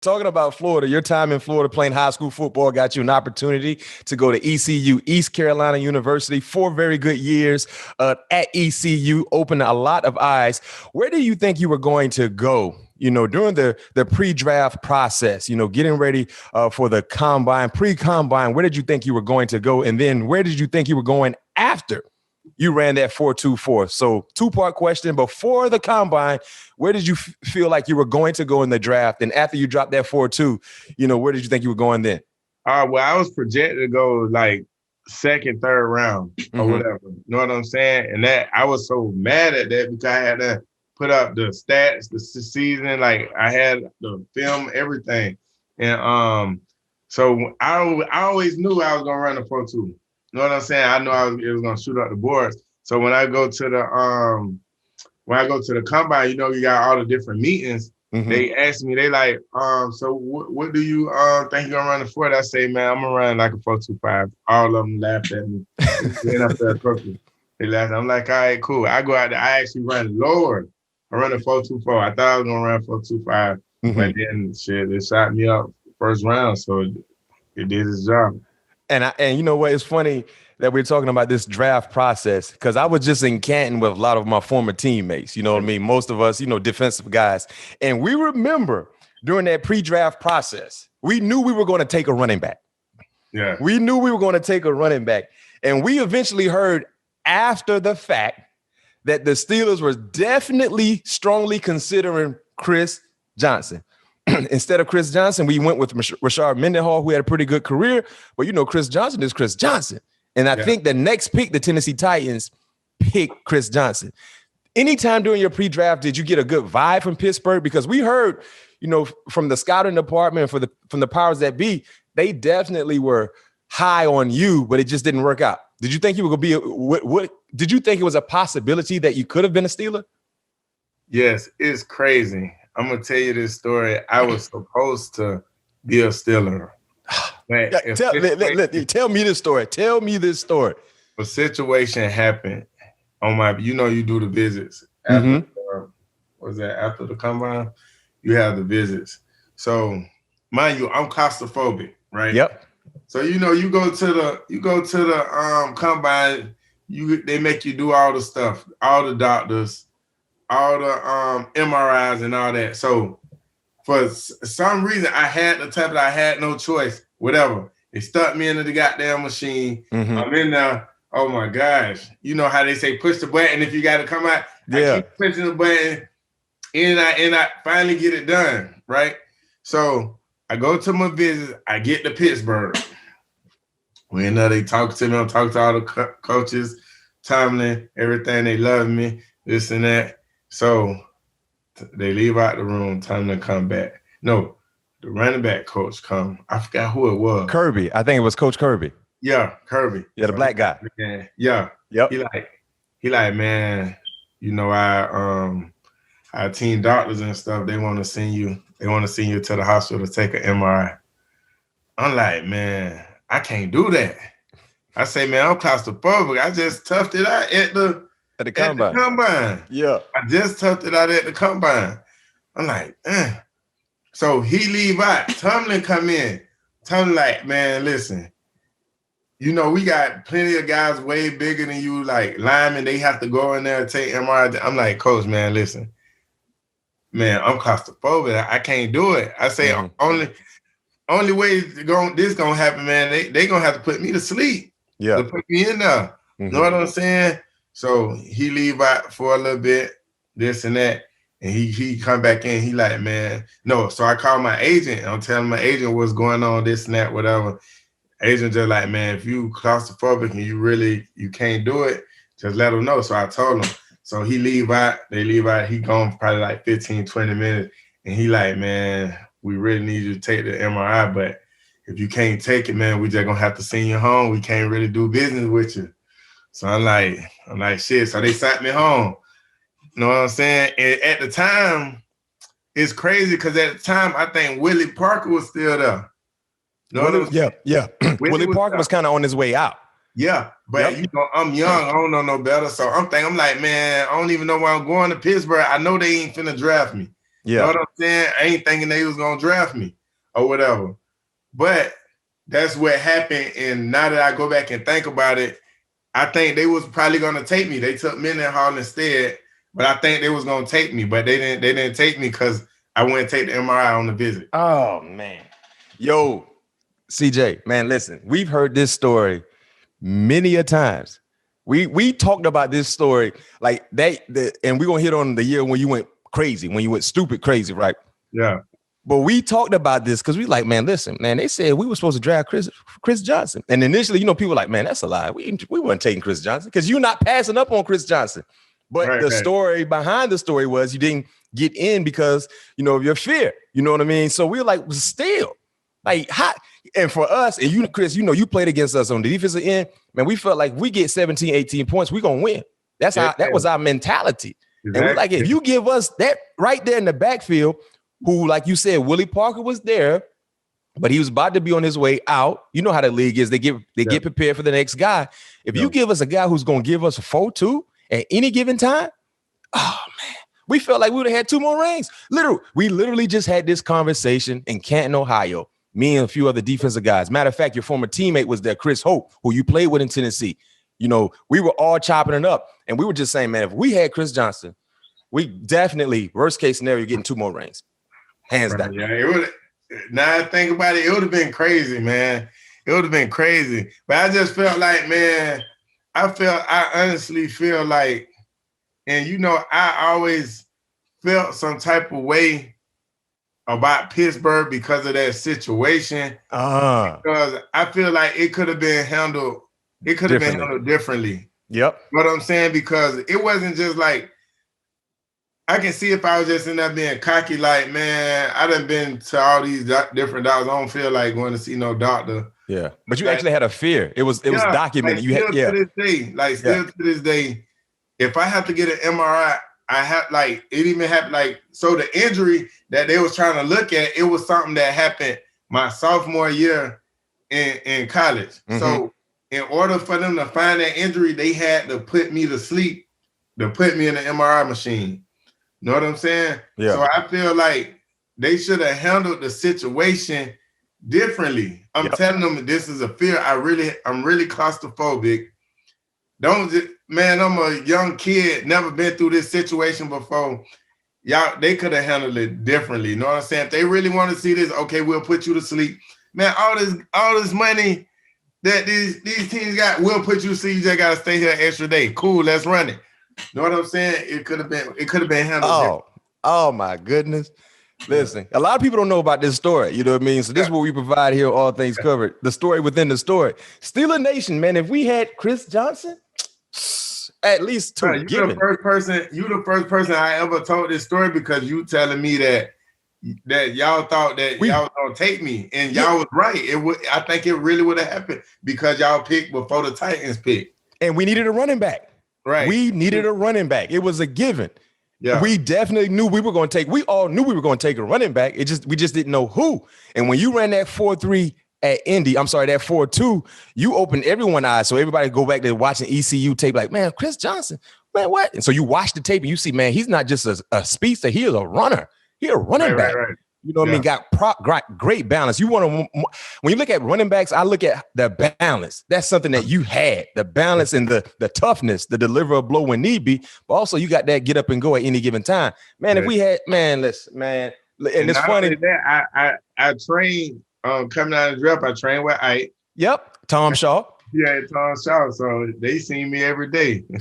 Talking about Florida, your time in Florida playing high school football got you an opportunity to go to ECU, East Carolina University, 4 very good years at ECU, opened a lot of eyes. Where do you think you were going to go, during the pre-draft process, getting ready for the combine, pre-combine? Where did you think you were going to go? And then where did you think you were going after you ran that 4.24? So 2-part question. Before the combine, where did you feel like you were going to go in the draft? And after you dropped that 4.2, where did you think you were going then? Well, I was projected to go like second, third round or whatever. You know what I'm saying? And that I was so mad at that because I had to put up the stats, the season, like I had the film, everything. And so I always knew I was gonna run the 4.2. You know what I'm saying? I knew it was gonna shoot up the boards. So when I go to the combine, you got all the different meetings. They asked me, they like, so what do you think you're gonna run the 4? I say, man, I'm gonna run like a 4.25. All of them laughed at me. They laughed. I'm like, all right, cool. I go out there. I actually run lower. I run a 4.24. I thought I was gonna run 4.25, but then shit, it shot me up first round. So it did its job. And you know what? It's funny that we're talking about this draft process because I was just in Canton with a lot of my former teammates. You know what I mean? Most of us, defensive guys. And we remember during that pre-draft process, we knew we were going to take a running back. Yeah. We knew we were going to take a running back. And we eventually heard after the fact that the Steelers were definitely strongly considering Chris Johnson. Instead of Chris Johnson, we went with Rashard Mendenhall, who had a pretty good career. But, Chris Johnson is Chris Johnson. And I think the next pick, the Tennessee Titans picked Chris Johnson. Anytime during your pre-draft, did you get a good vibe from Pittsburgh? Because we heard, from the scouting department, from the powers that be, they definitely were high on you, but it just didn't work out. Did you think you were going to be did you think it was a possibility that you could have been a Steeler? Yes, it's crazy. I'm going to tell you this story. I was supposed to be a Steeler. Tell me this story. Tell me this story. A situation happened on my, you do the visits. After, after the combine? You have the visits. So, mind you, I'm claustrophobic, right? Yep. So, you go to the combine, they make you do all the stuff, all the doctors, all the MRIs and all that. So, for some reason, I had no choice. Whatever. They stuck me into the goddamn machine. I'm in there. Oh my gosh. You know how they say push the button if you got to come out? Yeah. I keep pushing the button and I finally get it done, right? So I go to my visit. I get to Pittsburgh. We in there, they talk to me. I talk to all the coaches, Tomlin, everything. They love me, this and that. So they leave out the room. Tomlin come back. No. The running back coach come. I forgot who it was. Kirby. I think it was Coach Kirby. Yeah, Kirby. Yeah, the black guy. Yeah. Yep. He like, man, our team doctors and stuff, they want to send you to the hospital to take an MRI. I'm like, man, I can't do that. I say, man, I'm claustrophobic. I just toughed it out at the combine. Yeah. I just toughed it out at the combine. I'm like, So he leave out. Tomlin come in. Tomlin like, man, listen. We got plenty of guys way bigger than you, like linemen. They have to go in there and take MRI. I'm like, coach, man, listen. Man, I'm claustrophobic. I can't do it. I say, only way this gonna happen, man, they gonna have to put me to sleep. Yeah. To put me in there. Know what I'm saying? So he leave out for a little bit, this and that. And he come back in, he like, man, no. So I call my agent, and I'm telling my agent what's going on, this and that, whatever. Agent just like, man, if you claustrophobic and you can't do it, just let him know. So I told him. So he leave out, they leave out, he gone probably like 15, 20 minutes. And he like, man, we really need you to take the MRI, but if you can't take it, man, we just gonna have to send you home. We can't really do business with you. So I'm like, shit. So they sent me home. You know what I'm saying? And at the time, it's crazy because at the time, I think Willie Parker was still there. Yeah. Willie Parker was kind of on his way out. Yeah, but I'm young. I don't know no better. So I'm like, man, I don't even know where I'm going to Pittsburgh. I know they ain't finna draft me. You know what I'm saying? I ain't thinking they was gonna draft me or whatever. But that's what happened. And now that I go back and think about it, I think they was probably gonna take me. They took Mendenhall instead, but I think they was gonna take me, but they didn't take me because I wouldn't take the MRI on the visit. Oh man. Yo, CJ, man, listen, we've heard this story many a times. We talked about this story like and we're gonna hit on the year when you went crazy, when you went stupid crazy, right? Yeah. But we talked about this because we like, man, listen, man, they said we were supposed to draft Chris Johnson. And initially, people were like, man, that's a lie. We weren't taking Chris Johnson because you're not passing up on Chris Johnson. But the story behind the story was you didn't get in because, of your fear. You know what I mean? So we were like, still, like, hot. And for us, and you, Chris, you played against us on the defensive end, man, we felt like we get 17, 18 points, we're going to win. That was our mentality. Exactly. And we're like, if you give us that right there in the backfield, who, like you said, Willie Parker was there, but he was about to be on his way out. You know how the league is. They get prepared for the next guy. If you give us a guy who's going to give us a 4-2 at any given time, oh, man, we felt like we would have had 2 more rings. We literally just had this conversation in Canton, Ohio, me and a few other defensive guys. Matter of fact, your former teammate was there, Chris Hope, who you played with in Tennessee. We were all chopping it up, and we were just saying, man, if we had Chris Johnson, we definitely, worst case scenario, getting 2 more rings. Hands down. Yeah, it would. Now I think about it, it would have been crazy, man. It would have been crazy. But I just felt like, man, I honestly feel like, and I always felt some type of way about Pittsburgh because of that situation. Because I feel like it could have been handled. It could have been handled differently. Yep. You know what I'm saying? Because it wasn't just like, I can see if I was just in there being cocky, like, man, I done been to all these different doctors. I don't feel like going to see no doctor. Yeah, but you actually had a fear. It was documented. To this day, if I have to get an MRI, I have it even happened so the injury that they was trying to look at, it was something that happened my sophomore year in college. Mm-hmm. So in order for them to find that injury, they had to put me to sleep, to put me in the MRI machine. Know what I'm saying? Yeah. So I feel like they should have handled the situation differently. I'm telling them this is a fear. I'm really claustrophobic. I'm a young kid, never been through this situation before. Y'all, they could have handled it differently. You know what I'm saying? If they really want to see this, okay, we'll put you to sleep. Man, all this money that these teams got, we'll put you to sleep. You just gotta stay here an extra day. Cool, let's run it. Know what I'm saying? It could have been handled. Oh my goodness. Listen, a lot of people don't know about this story. You know what I mean? So this is what we provide here, All Things Covered. The story within the story. Steeler Nation, man. If we had Chris Johnson, at least 2. You the first person I ever told this story because you telling me that y'all thought that y'all was gonna take me, and y'all was right. I think it really would have happened because y'all picked before the Titans picked, and we needed a running back. Right. We needed a running back. It was a given. Yeah. We definitely knew we all knew we were going to take a running back. We just didn't know who. And when you ran that 4-3 at Indy, that 4-2, you opened everyone's eyes. So everybody go back to watching ECU tape like, man, Chris Johnson, man, what? And so you watch the tape and you see, man, he's not just a speedster. He is a runner. He's a running back. Right. You know what I mean? Got great balance. When you look at running backs, I look at the balance. That's something that you had, the balance and the toughness, the deliver a blow when need be. But also you got that get up and go at any given time. Man, if we had, listen, man. And it's funny. That, I trained coming out of the draft, I trained with Ike. Yep. Tom Shaw. Yeah, Tom Shaw. So they seen me every day.